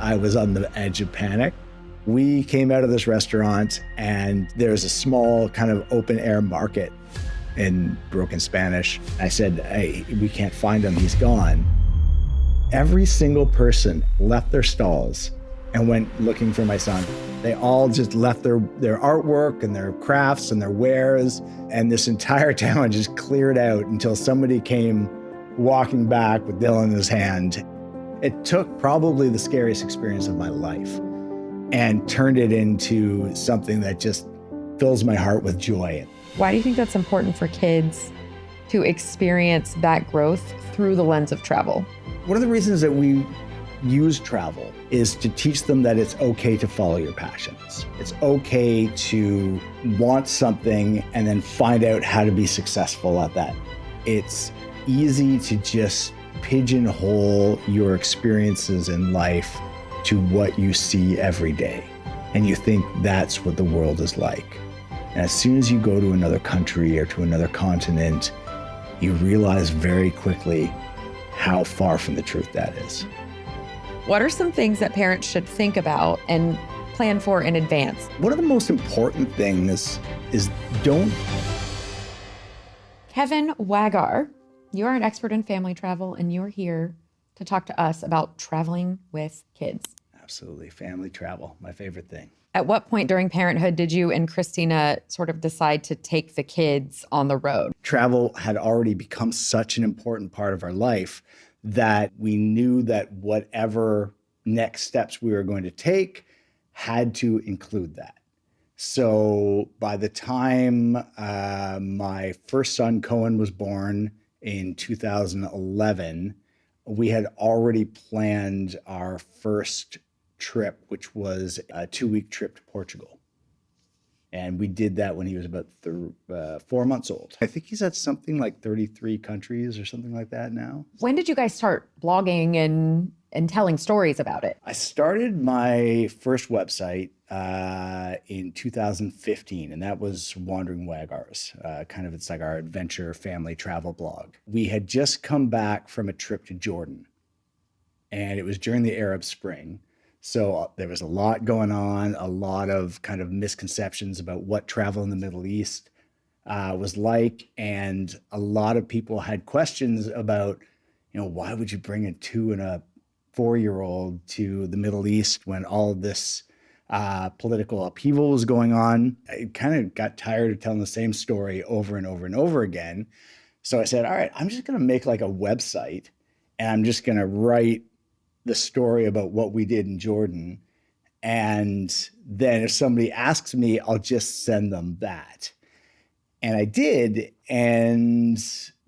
I was on the edge of panic. We came out of this restaurant and there's a small kind of open air market in broken Spanish. I said, hey, we can't find him, he's gone. Every single person left their stalls and went looking for my son. They all just left their artwork and their crafts and their wares, and this entire town just cleared out until somebody came walking back with Dylan in his hand. It took probably the scariest experience of my life and turned it into something that just fills my heart with joy. Why do you think that's important for kids to experience that growth through the lens of travel? One of the reasons that we use travel is to teach them that it's okay to follow your passions. It's okay to want something and then find out how to be successful at that. It's easy to just pigeonhole your experiences in life to what you see every day. And you think that's what the world is like. And as soon as you go to another country or to another continent, you realize very quickly how far from the truth that is. What are some things that parents should think about and plan for in advance? One of the most important things is don't. Kevin Wagar, you are an expert in family travel, and you're here to talk to us about traveling with kids. Absolutely. Family travel, my favorite thing. At what point during parenthood did you and Christina sort of decide to take the kids on the road? Travel had already become such an important part of our life that we knew that whatever next steps we were going to take had to include that. So by the time my first son, Cohen, was born in 2011, we had already planned our first trip, which was a 2-week trip to Portugal. And we did that when he was about 4 months old. I think he's at something like 33 countries or something like that now. When did you guys start blogging and telling stories about it? I started my first website in 2015, and that was Wandering Wagars. It's like our adventure family travel blog. We had just come back from a trip to Jordan, and it was during the Arab Spring. So there was a lot going on, a lot of kind of misconceptions about what travel in the Middle East was like. And a lot of people had questions about, why would you bring a 2 and a 4-year-old to the Middle East when all of this political upheaval was going on? I kind of got tired of telling the same story over and over and over again. So I said, all right, I'm just going to make like a website, and I'm just going to write the story about what we did in Jordan. And then if somebody asks me, I'll just send them that. And I did. And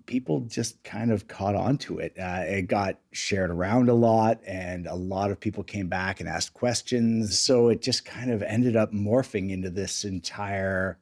people just kind of caught on to it. It got shared around a lot, and a lot of people came back and asked questions. So it just kind of ended up morphing into this entire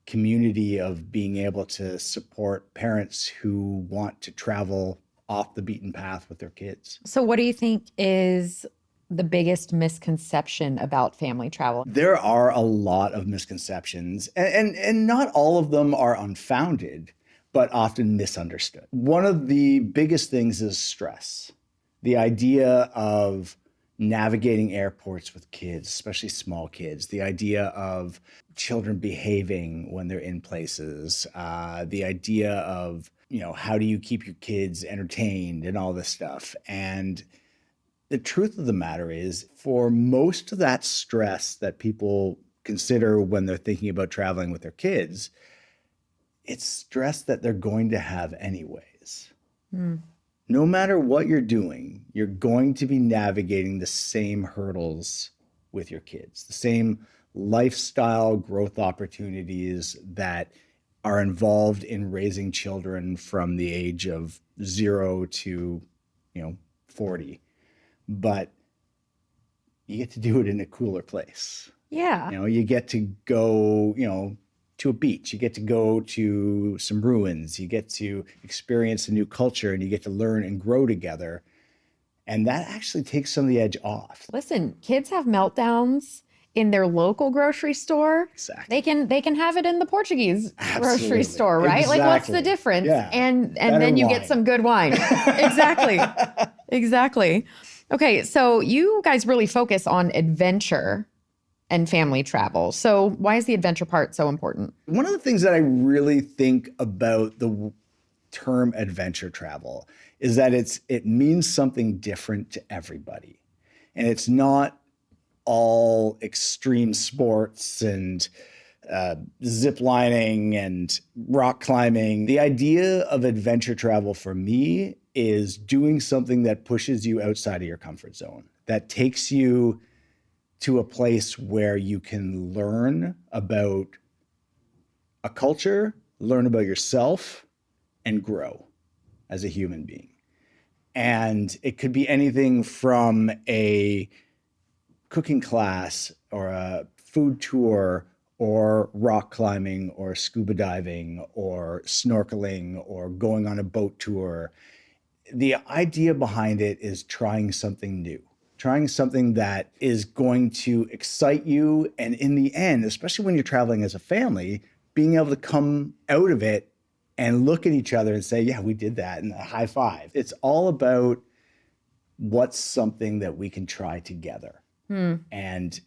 community of being able to support parents who want to travel off the beaten path with their kids. So what do you think is the biggest misconception about family travel? There are a lot of misconceptions, and not all of them are unfounded, but often misunderstood. One of the biggest things is stress. The idea of navigating airports with kids, especially small kids, the idea of children behaving when they're in places, the idea of how do you keep your kids entertained and all this stuff. And the truth of the matter is, for most of that stress that people consider when they're thinking about traveling with their kids, it's stress that they're going to have anyways. No matter what you're doing, you're going to be navigating the same hurdles with your kids, the same lifestyle growth opportunities that are involved in raising children from the age of 0 to, 40. But you get to do it in a cooler place. Yeah. You get to go, to a beach. You get to go to some ruins. You get to experience a new culture, and you get to learn and grow together. And that actually takes some of the edge off. Listen, kids have meltdowns in their local grocery store. Exactly. They can have it in the Portuguese Absolutely. grocery store, right? Exactly. Like, what's the difference? Yeah. And Better then you wine. get some good wine. Exactly. Exactly. Okay, so you guys really focus on adventure and family travel. So why is the adventure part so important? One of the things that I really think about the term adventure travel is that it means something different to everybody. And it's not all extreme sports and zip lining and rock climbing. The idea of adventure travel for me is doing something that pushes you outside of your comfort zone, that takes you to a place where you can learn about a culture, learn about yourself, and grow as a human being. And it could be anything from a cooking class or a food tour or rock climbing or scuba diving or snorkeling or going on a boat tour. The idea behind it is trying something new, trying something that is going to excite you. And in the end, especially when you're traveling as a family, being able to come out of it and look at each other and say, yeah, we did that, and a high five. It's all about what's something that we can try together. And,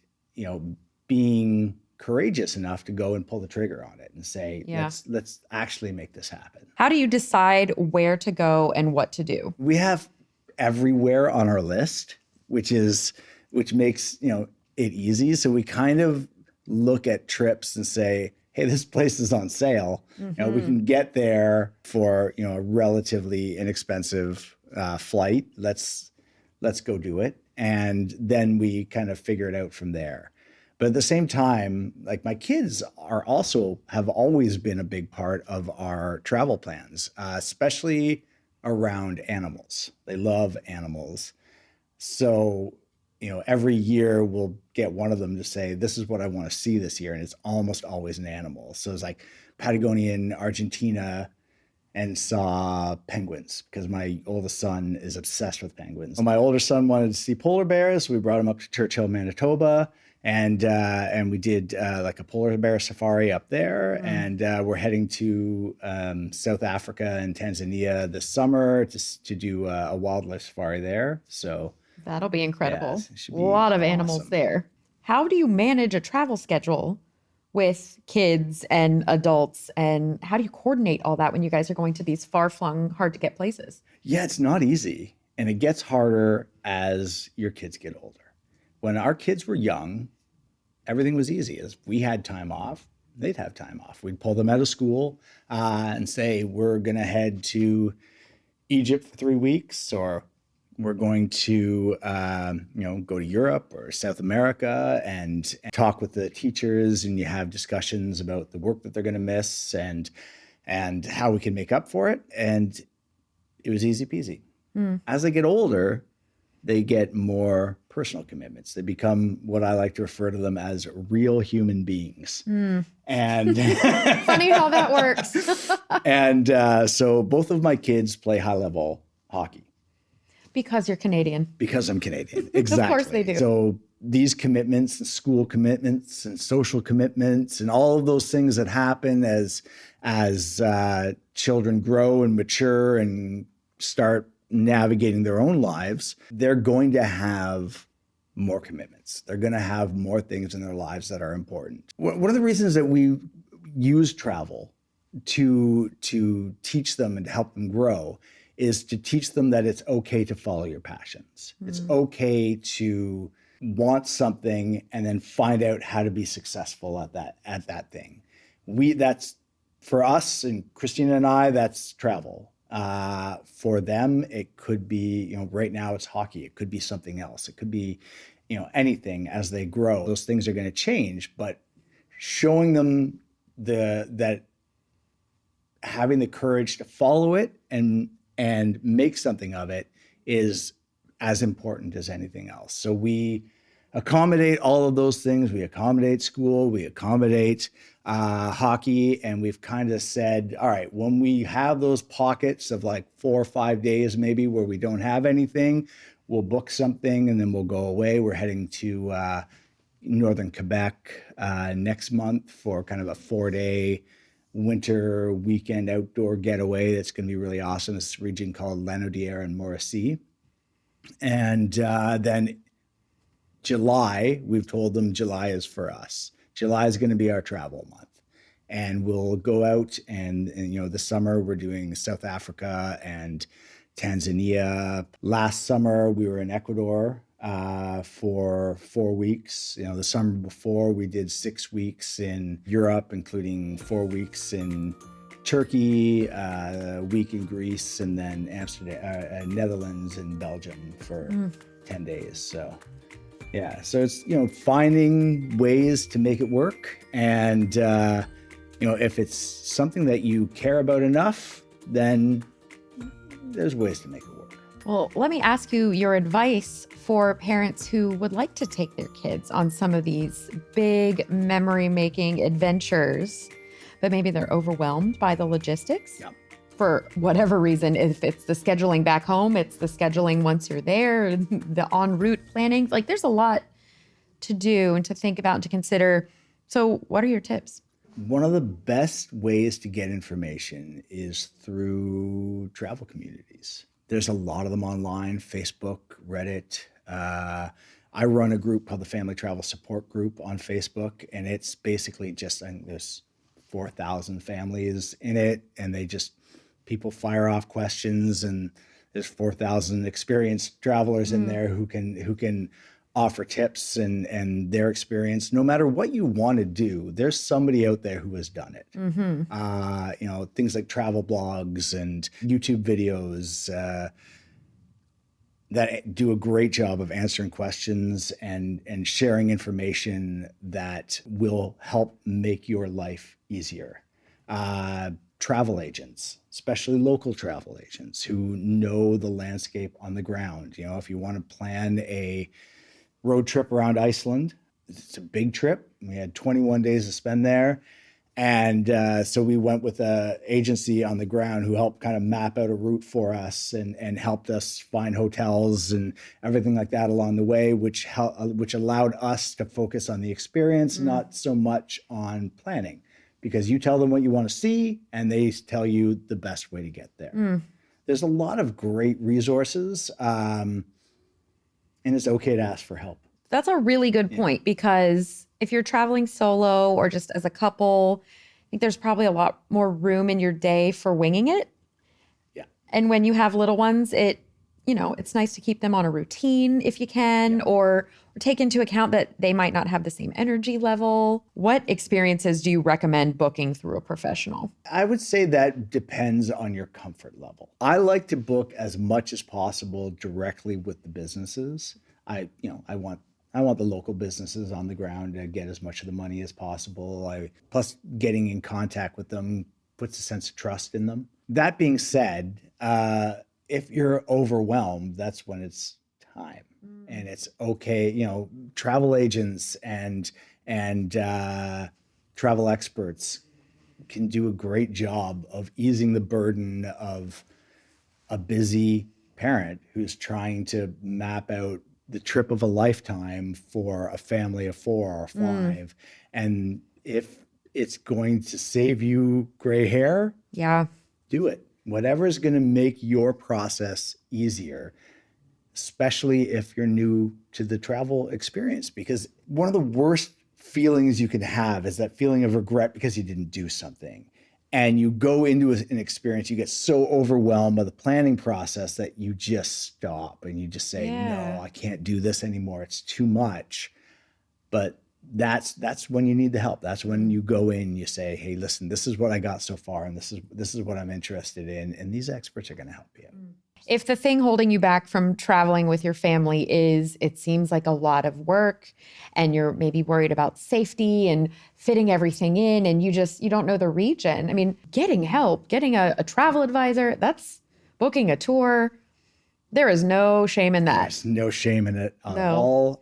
being courageous enough to go and pull the trigger on it and say, let's actually make this happen. How do you decide where to go and what to do? We have everywhere on our list, which makes, it easy. So we kind of look at trips and say, hey, this place is on sale. We can get there for, a relatively inexpensive flight. Let's go do it. And then we kind of figure it out from there. But at the same time, like my kids have always been a big part of our travel plans, especially around animals. They love animals. So, every year we'll get one of them to say, this is what I want to see this year. And it's almost always an animal. So it's like Patagonia in Argentina and saw penguins because my oldest son is obsessed with penguins. My older son wanted to see polar bears. So we brought him up to Churchill, Manitoba. And we did like a polar bear safari up there. And we're heading to South Africa and Tanzania this summer to do a wildlife safari there. So that'll be incredible. Yes, a lot of animals there. How do you manage a travel schedule with kids and adults? And how do you coordinate all that when you guys are going to these far-flung, hard-to-get places? Yeah, it's not easy. And it gets harder as your kids get older. When our kids were young, everything was easy. As we had time off, they'd have time off. We'd pull them out of school and say, we're going to head to Egypt for 3 weeks, or we're going to, go to Europe or South America and talk with the teachers, and you have discussions about the work that they're going to miss and how we can make up for it. And it was easy peasy. As they get older, they get more personal commitments. They become what I like to refer to them as real human beings. And funny how that works. And so both of my kids play high level hockey. Because you're Canadian. Because I'm Canadian. Exactly. Of course they do. So these commitments, and school commitments and social commitments and all of those things that happen as children grow and mature and start navigating their own lives, they're going to have more commitments. They're going to have more things in their lives that are important. One of the reasons that we use travel to teach them and to help them grow is to teach them that it's okay to follow your passions. It's okay to want something and then find out how to be successful at that thing. That's for us, and Christina and I, that's travel. For them, it could be, right now it's hockey. It could be something else. It could be, anything as they grow. Those things are going to change, but showing them that having the courage to follow it and make something of it is as important as anything else. So we accommodate all of those things. We accommodate school, we accommodate hockey, and we've kind of said, all right, when we have those pockets of like 4 or 5 days maybe where we don't have anything, we'll book something and then we'll go away. We're heading to northern Quebec next month for kind of a 4-day winter weekend outdoor getaway that's going to be really awesome. It's a region called Lanaudière and Mauricie. And then July, we've told them July is for us. July is going to be our travel month. And we'll go out and, you know, this summer we're doing South Africa and Tanzania. Last summer we were in Ecuador for 4 weeks. You know, the summer before we did 6 weeks in Europe, including 4 weeks in Turkey, a week in Greece, and then Amsterdam, Netherlands, and Belgium for 10 days. So, yeah, so it's, you know, finding ways to make it work. And, you know, if it's something that you care about enough, then there's ways to make it work. Well, let me ask you your advice for parents who would like to take their kids on some of these big memory-making adventures, but maybe they're overwhelmed by the logistics. Yeah. For whatever reason, if it's the scheduling back home, it's the scheduling once you're there, the en route planning. Like, there's a lot to do and to think about and to consider. So what are your tips? One of the best ways to get information is through travel communities. There's a lot of them online, Facebook, Reddit. I run a group called the Family Travel Support Group on Facebook, and it's basically just, I think there's 4,000 families in it, and people fire off questions, and there's 4,000 experienced travelers in there who can offer tips and their experience. No matter what you want to do, there's somebody out there who has done it. You know, things like travel blogs and YouTube videos that do a great job of answering questions and sharing information that will help make your life easier. Travel agents, especially local travel agents who know the landscape on the ground. You know, if you want to plan a road trip around Iceland, it's a big trip. We had 21 days to spend there. And so we went with an agency on the ground who helped kind of map out a route for us and helped us find hotels and everything like that along the way, which allowed us to focus on the experience, not so much on planning. Because you tell them what you want to see, and they tell you the best way to get there. There's a lot of great resources, and it's okay to ask for help. That's a really good point, because if you're traveling solo or just as a couple, I think there's probably a lot more room in your day for winging it. Yeah. And when you have little ones, it's nice to keep them on a routine if you can, or take into account that they might not have the same energy level. What experiences do you recommend booking through a professional? I would say that depends on your comfort level. I like to book as much as possible directly with the businesses. I want the local businesses on the ground to get as much of the money as possible. Plus, getting in contact with them puts a sense of trust in them. That being said, if you're overwhelmed, that's when it's time. And it's okay. You know, travel agents and travel experts can do a great job of easing the burden of a busy parent who's trying to map out the trip of a lifetime for a family of 4 or 5. And if it's going to save you gray hair, do it. Whatever is going to make your process easier, especially if you're new to the travel experience. Because one of the worst feelings you can have is that feeling of regret because you didn't do something. And you go into an experience, you get so overwhelmed by the planning process that you just stop and you just say, no, I can't do this anymore. It's too much. But that's when you need the help. That's when you go in, you say, hey, listen, this is what I got so far, and this is what I'm interested in. And these experts are going to help you. If the thing holding you back from traveling with your family is, it seems like a lot of work, and you're maybe worried about safety and fitting everything in, and you don't know the region. I mean, getting help, getting a travel advisor, that's booking a tour. There is no shame in that. There's no shame in it at all.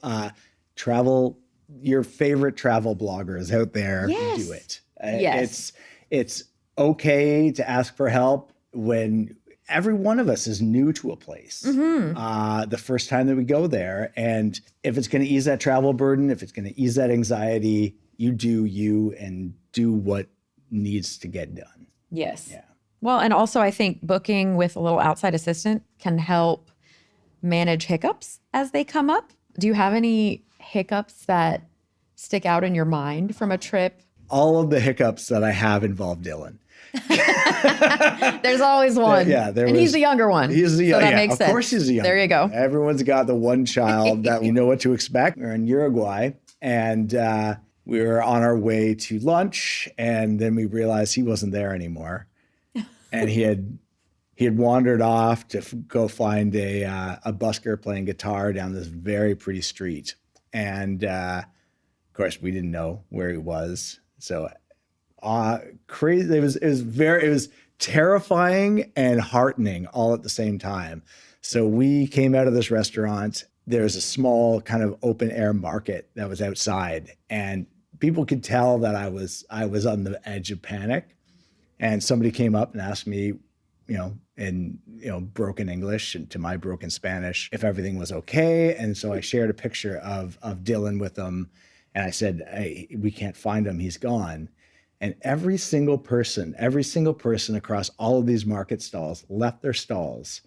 Your favorite travel bloggers out there do it. It's okay to ask for help when every one of us is new to a place the first time that we go there. And if it's going to ease that travel burden, if it's going to ease that anxiety, you do you and do what needs to get done. Yes. Yeah. Well, and also I think booking with a little outside assistant can help manage hiccups as they come up? Do you have any hiccups that stick out in your mind from a trip? All of the hiccups that I have involve Dylan. There's always one. Yeah, and he's the younger one. He's the so that yeah, makes of sense. course he's the younger. There you go. Everyone's got the one child that we know what to expect. We're in Uruguay, and we were on our way to lunch, and then we realized he wasn't there anymore, and he had wandered off to go find a busker playing guitar down this very pretty street, and of course we didn't know where he was. So crazy. It was terrifying and heartening all at the same time. So we came out of this restaurant. There's a small kind of open air market that was outside, and people could tell that I was on the edge of panic. And somebody came up and asked me, in broken English and to my broken Spanish, if everything was okay. And so I shared a picture of Dylan with them, and I said, "Hey, we can't find him. He's gone." And every single person across all of these market stalls left their stalls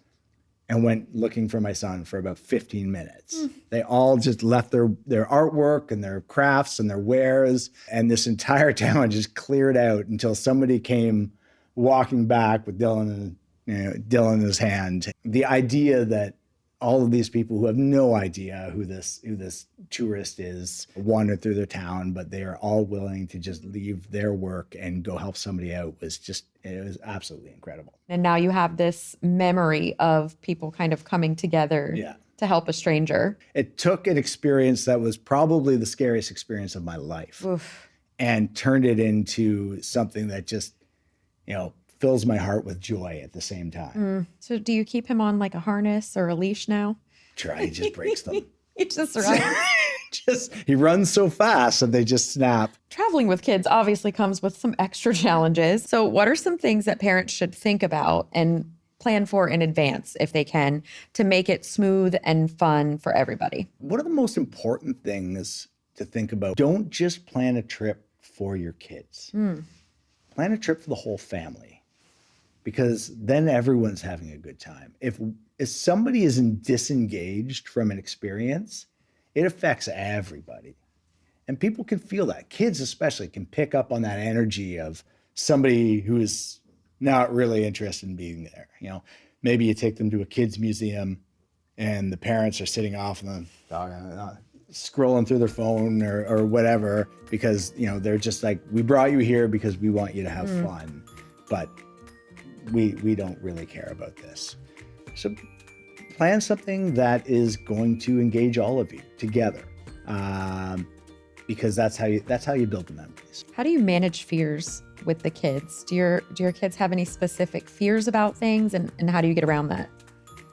and went looking for my son for about 15 minutes. They all just left their artwork and their crafts and their wares. And this entire town just cleared out until somebody came walking back with Dylan in his hand. The idea that all of these people who have no idea who this tourist is wandered through their town, but they are all willing to just leave their work and go help somebody out it was absolutely incredible. And now you have this memory of people kind of coming together to help a stranger. It took an experience that was probably the scariest experience of my life and turned it into something that just, fills my heart with joy at the same time. So do you keep him on like a harness or a leash now? Try, he just breaks them. He just runs. He runs so fast that they just snap. Traveling with kids obviously comes with some extra challenges. So what are some things that parents should think about and plan for in advance, if they can, to make it smooth and fun for everybody? One of the most important things to think about, don't just plan a trip for your kids. Plan a trip for the whole family, because then everyone's having a good time. If somebody isn't disengaged from an experience, it affects everybody. And people can feel that. Kids especially can pick up on that energy of somebody who is not really interested in being there. Maybe you take them to a kids museum and the parents are sitting off and scrolling through their phone or whatever, because they're just like, we brought you here because we want you to have fun, but we don't really care about this. So plan something that is going to engage all of you together, because that's how you build the memories. How do you manage fears with the kids? Do your kids have any specific fears about things, and how do you get around that?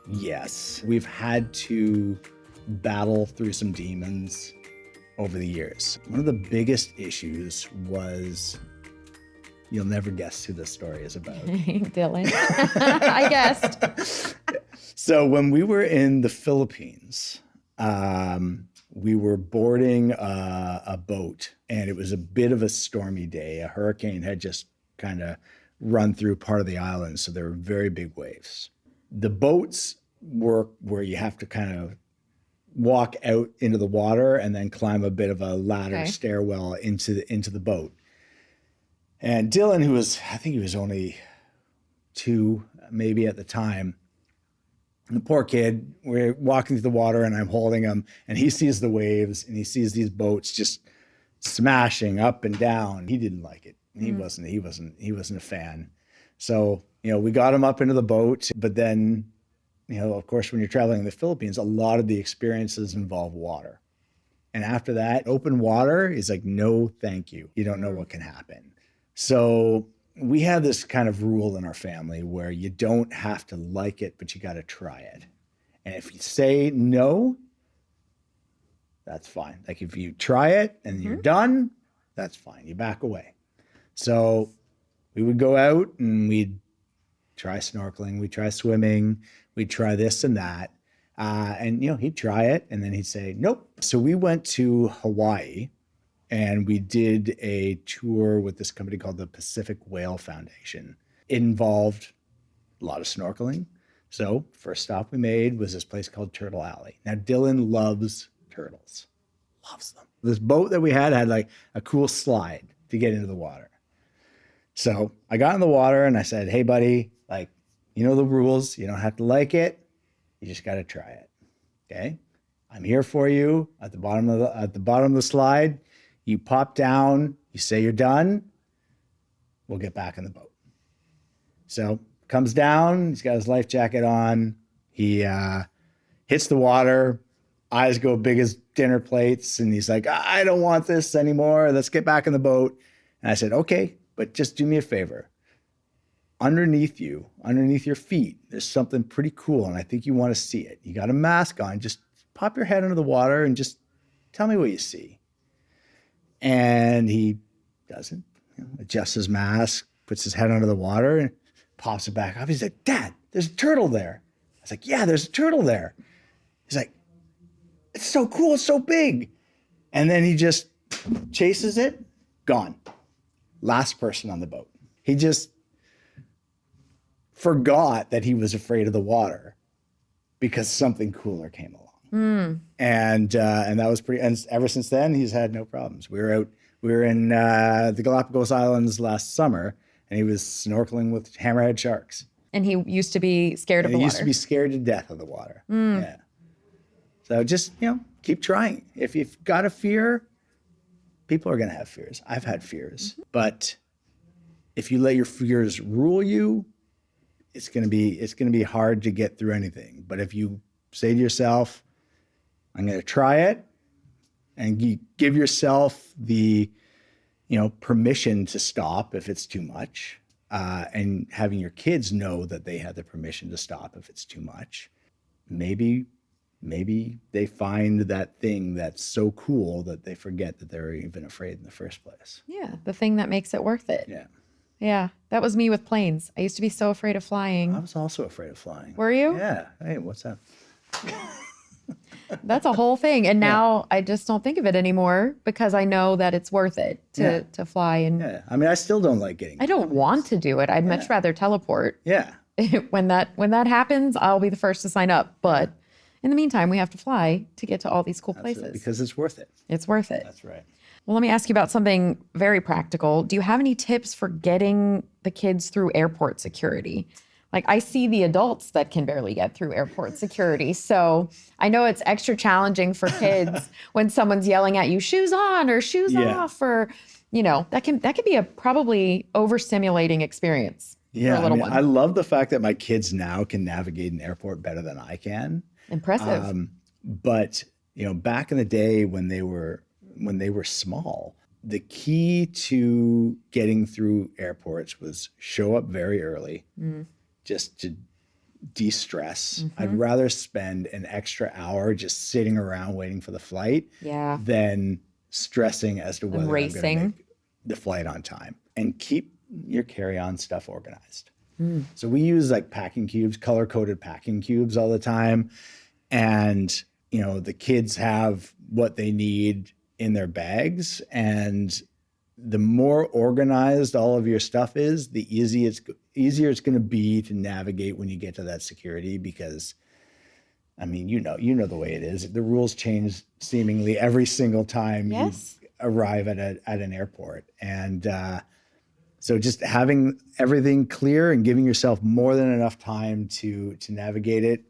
Yes, we've had to battle through some demons over the years. One of the biggest issues was, you'll never guess who this story is about. Dylan. I guessed. So when we were in the Philippines, we were boarding a boat, and it was a bit of a stormy day. A hurricane had just kind of run through part of the island, so there were very big waves. The boats work where you have to kind of walk out into the water and then climb a bit of a ladder stairwell into the boat. And Dylan, I think he was only 2, maybe at the time, the poor kid, we're walking through the water and I'm holding him, and he sees the waves and he sees these boats just smashing up and down. He didn't like it. He wasn't a fan. So, we got him up into the boat, but then, of course, when you're traveling in the Philippines, a lot of the experiences involve water. And after that, open water is like, no, thank you. You don't know what can happen. So we have this kind of rule in our family where you don't have to like it, but you got to try it. And if you say no, that's fine. Like if you try it and you're done, that's fine. You back away. So we would go out and we'd try snorkeling, we'd try swimming, we'd try this and that. And he'd try it and then he'd say, nope. So we went to Hawaii and we did a tour with this company called the Pacific Whale Foundation. It involved a lot of snorkeling, So first stop we made was this place called Turtle Alley. Now Dylan loves turtles, loves them. This boat that we had like a cool slide to get into the water. So I got in the water and I said, hey buddy, like, you know the rules. You don't have to like it. You just got to try it. Okay. I'm here for you at the bottom of the slide. You pop down, you say you're done. We'll get back in the boat. So comes down, he's got his life jacket on. He hits the water, eyes go big as dinner plates. And he's like, I don't want this anymore. Let's get back in the boat. And I said, okay, but just do me a favor. Underneath your feet, there's something pretty cool. And I think you want to see it. You got a mask on. Just pop your head under the water and just tell me what you see. And he doesn't, adjusts his mask, puts his head under the water and pops it back up. He's like, Dad, there's a turtle there. I was like, yeah, there's a turtle there. He's like, it's so cool. It's so big. And then he just chases it, gone. Last person on the boat. He just forgot that he was afraid of the water because something cooler came along. And that was pretty, and ever since then, he's had no problems. We were in the Galapagos Islands last summer, and he was snorkeling with hammerhead sharks. And he used to be scared of the water. He used to be scared to death of the water. Yeah. So just, keep trying. If you've got a fear, people are going to have fears. I've had fears. But if you let your fears rule you, it's going to be hard to get through anything. But if you say to yourself, I'm going to try it, and you give yourself the, permission to stop if it's too much, and having your kids know that they have the permission to stop if it's too much, maybe they find that thing that's so cool that they forget that they're even afraid in the first place. Yeah, the thing that makes it worth it. Yeah. Yeah, that was me with planes. I used to be so afraid of flying. I was also afraid of flying. Were you? Yeah. Hey, what's that? That's a whole thing. And now I just don't think of it anymore because I know that it's worth it to fly. And Yeah. I mean, I still don't like getting. I don't want to do it. I'd much rather teleport. Yeah. When that happens, I'll be the first to sign up. But in the meantime, we have to fly to get to all these cool places. Because it's worth it. It's worth it. That's right. Well, let me ask you about something very practical. Do you have any tips for getting the kids through airport security? Like, I see the adults that can barely get through airport security. So I know it's extra challenging for kids when someone's yelling at you, shoes on or shoes off, or, that can be a probably overstimulating experience for a little one. I love the fact that my kids now can navigate an airport better than I can. Impressive. But, back in the day when they were small, the key to getting through airports was show up very early, just to de-stress. I'd rather spend an extra hour just sitting around waiting for the flight than stressing as to whether I'm going to make the flight on time. And keep your carry-on stuff organized. So we use like packing cubes, color-coded packing cubes all the time. And, the kids have what they need in their bags, and the more organized all of your stuff is, the easier it's going to be to navigate when you get to that security, because I mean, you know the way it is. The rules change seemingly every single time you arrive at an airport. And so just having everything clear and giving yourself more than enough time to navigate it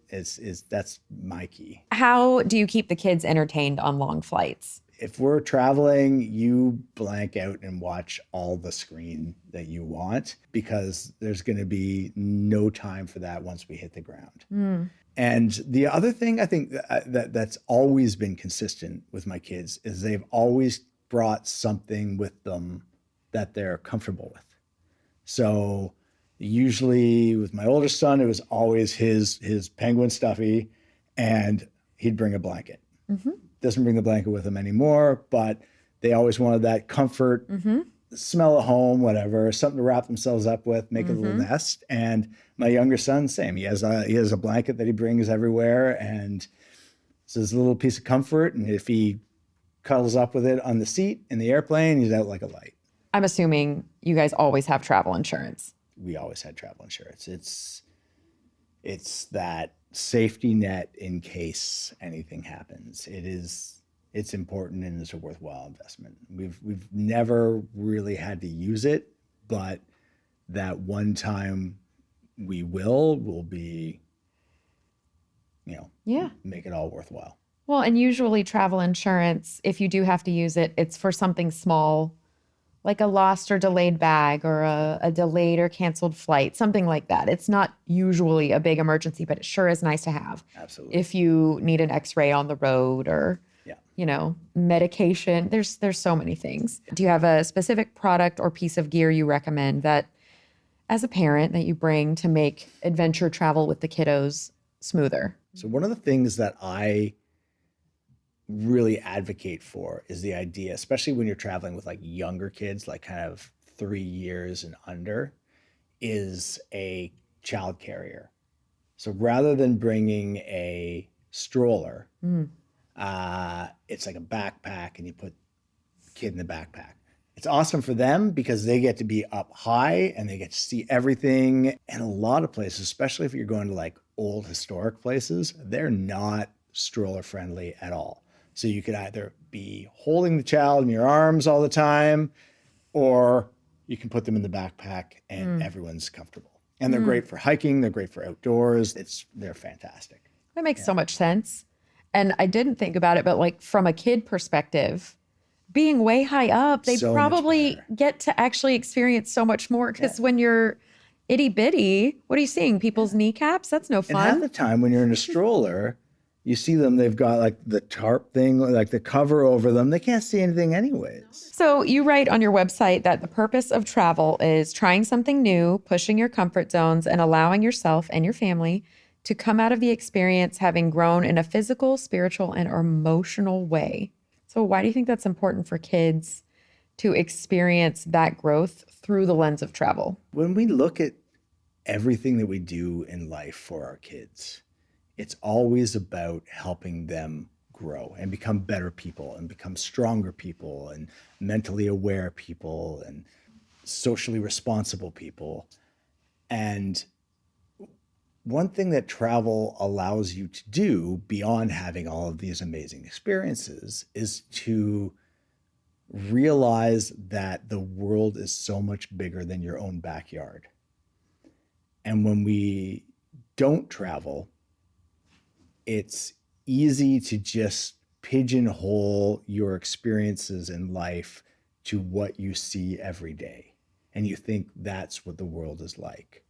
that's my key. How do you keep the kids entertained on long flights? If we're traveling, you blank out and watch all the screen that you want, because there's going to be no time for that once we hit the ground. And the other thing I think that's always been consistent with my kids is they've always brought something with them that they're comfortable with. So usually with my older son, it was always his penguin stuffy, and he'd bring a blanket. Doesn't bring the blanket with him anymore, but they always wanted that comfort, smell of home, whatever, something to wrap themselves up with, make a little nest. And my younger son, same. He has a blanket that he brings everywhere, and it's his little piece of comfort. And if he cuddles up with it on the seat in the airplane, he's out like a light. I'm assuming you guys always have travel insurance. We always had travel insurance. It's that safety net in case anything happens. It's important and it's a worthwhile investment. We've never really had to use it, but that one time we will be, make it all worthwhile. Well, and usually travel insurance, if you do have to use it, it's for something small, like a lost or delayed bag or a delayed or canceled flight, something like that. It's not usually a big emergency, but it sure is nice to have. Absolutely. If you need an x-ray on the road or, medication, there's so many things. Do you have a specific product or piece of gear you recommend that as a parent that you bring to make adventure travel with the kiddos smoother? So one of the things that I really advocate for is the idea, especially when you're traveling with like younger kids, like kind of 3 years and under, is a child carrier. So rather than bringing a stroller, it's like a backpack and you put the kid in the backpack. It's awesome for them because they get to be up high and they get to see everything. And a lot of places, especially if you're going to like old historic places, they're not stroller friendly at all. So you could either be holding the child in your arms all the time, or you can put them in the backpack and everyone's comfortable. And they're great for hiking. They're great for outdoors. They're fantastic. That makes so much sense. And I didn't think about it, but like from a kid perspective, being way high up, they So much probably better. get to actually experience so much more. Because when you're itty bitty, what are you seeing? People's kneecaps? That's no And half fun. the time when you're in a stroller, you see them, they've got like the tarp thing, like the cover over them. They can't see anything anyways. So you write on your website that the purpose of travel is trying something new, pushing your comfort zones, and allowing yourself and your family to come out of the experience having grown in a physical, spiritual, and emotional way. So why do you think that's important for kids to experience that growth through the lens of travel? When we look at everything that we do in life for our kids, it's always about helping them grow and become better people and become stronger people and mentally aware people and socially responsible people. And one thing that travel allows you to do beyond having all of these amazing experiences is to realize that the world is so much bigger than your own backyard. And when we don't travel, it's easy to just pigeonhole your experiences in life to what you see every day. And you think that's what the world is like.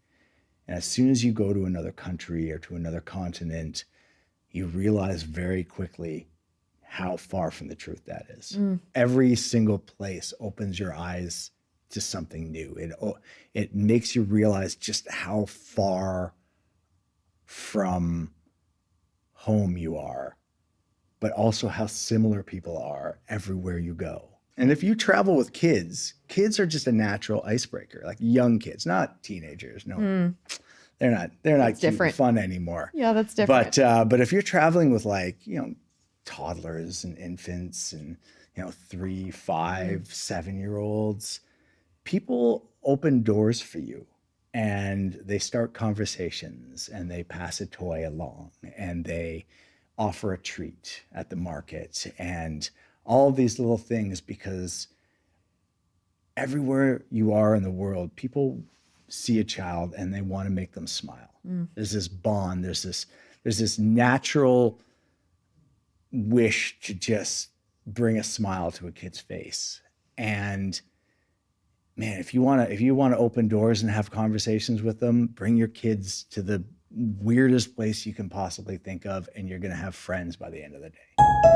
And as soon as you go to another country or to another continent, you realize very quickly how far from the truth that is. Every single place opens your eyes to something new. It makes you realize just how far from home you are, but also how similar people are everywhere you go. And if you travel with kids, kids are just a natural icebreaker, like young kids, not teenagers. No, they're not cute different. and fun anymore. Yeah, that's different. But if you're traveling with like, toddlers and infants and, 3, 5, 7-year-olds, people open doors for you and they start conversations and they pass a toy along and they offer a treat at the market and all of these little things, because everywhere you are in the world, people see a child and they want to make them smile. There's this bond, there's this natural wish to just bring a smile to a kid's face. And man, if you want to open doors and have conversations with them, bring your kids to the weirdest place you can possibly think of, and you're going to have friends by the end of the day.